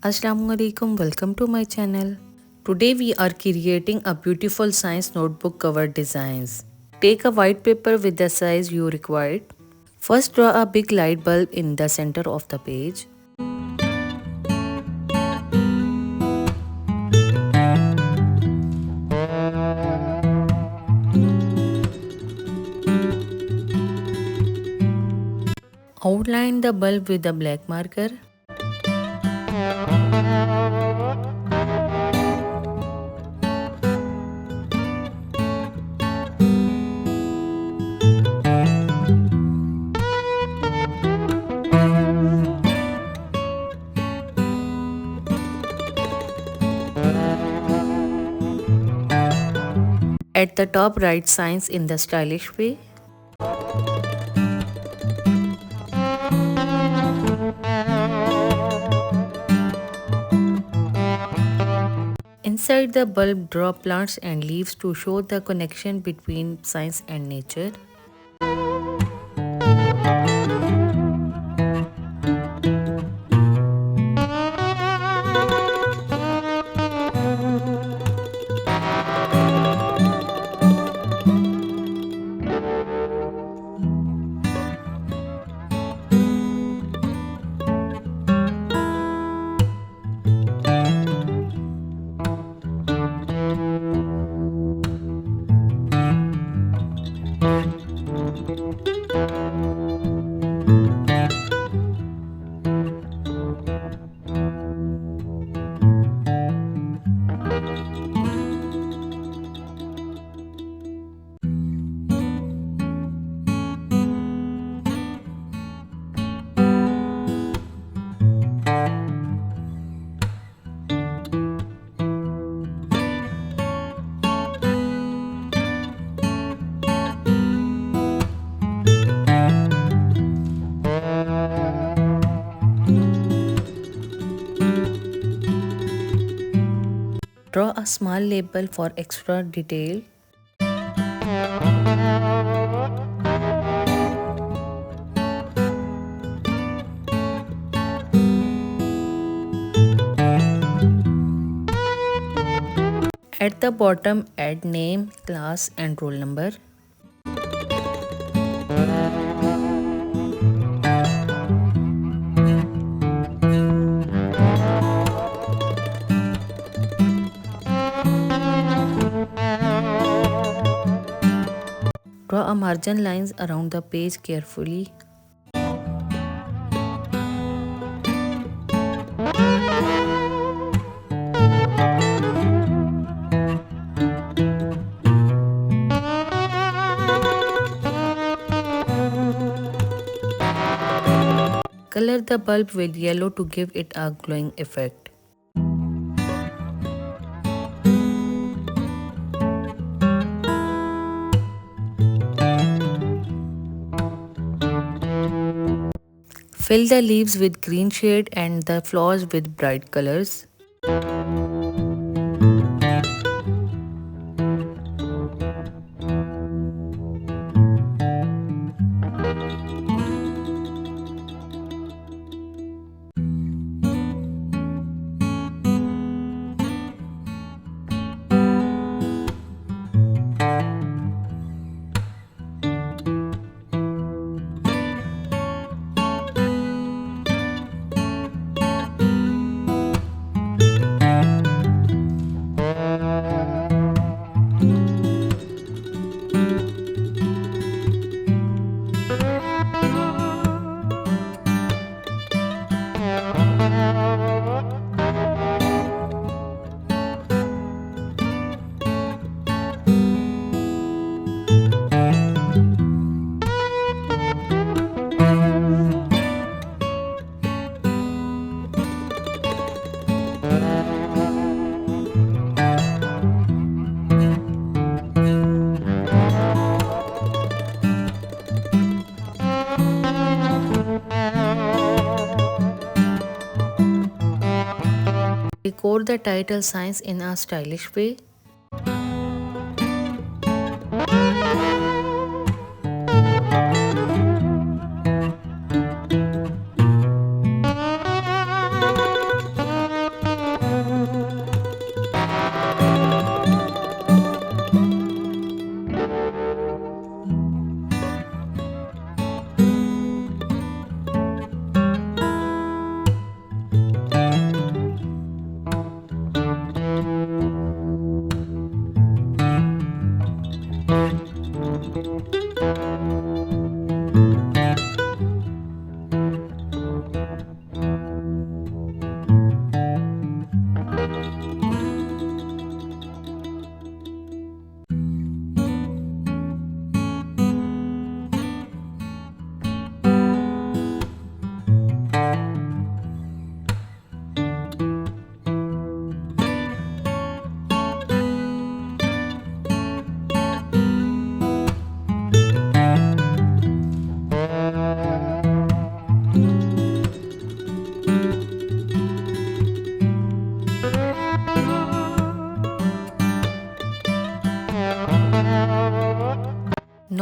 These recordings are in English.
Assalamualaikum, welcome to my channel. Today we are creating a beautiful science notebook cover designs. Take a white paper with the size you require. First draw a big light bulb in the center of the page. Outline the bulb with a black marker. At the top, write science in the stylish way. Inside the bulb, draw plants and leaves to show the connection between science and nature. Draw a small label for extra detail. At the bottom, add name, class, and roll number. Draw a margin lines around the page carefully. Color the bulb with yellow to give it a glowing effect. Fill the leaves with green shade and the flowers with bright colors. Decor the title Science in a stylish way.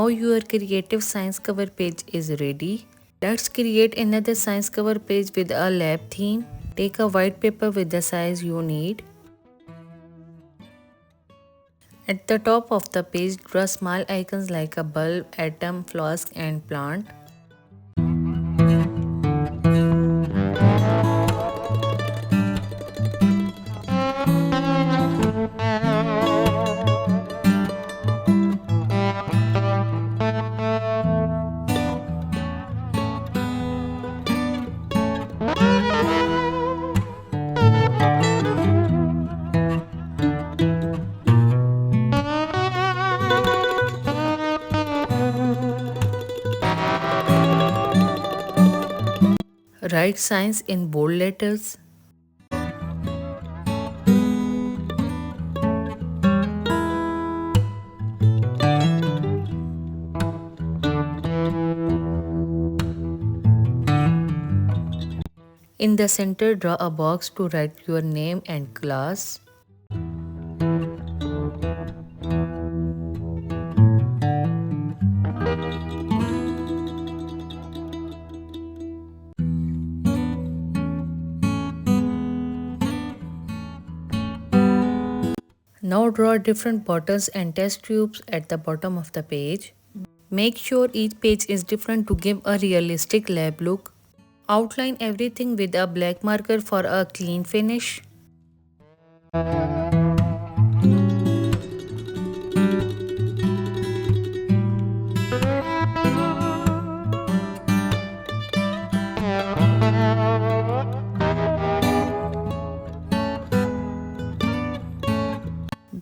Now your creative science cover page is ready. Let's create another science cover page with a lab theme. Take a white paper with the size you need. At the top of the page, draw small icons like a bulb, atom, flask, and plant. Write science in bold letters. In the center, draw a box to write your name and class. Now draw different bottles and test tubes at the bottom of the page. Make sure each page is different to give a realistic lab look. Outline everything with a black marker for a clean finish.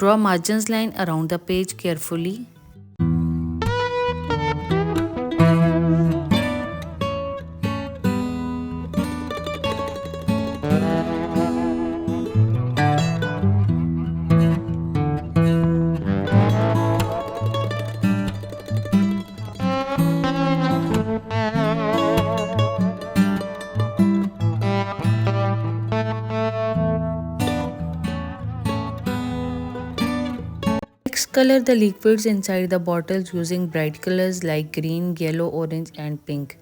Draw margins line around the page carefully. Next, color the liquids inside the bottles using bright colors like green, yellow, orange, and pink.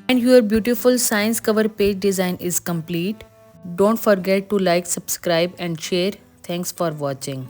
And your beautiful science cover page design is complete. Don't forget to like, subscribe and share. Thanks for watching.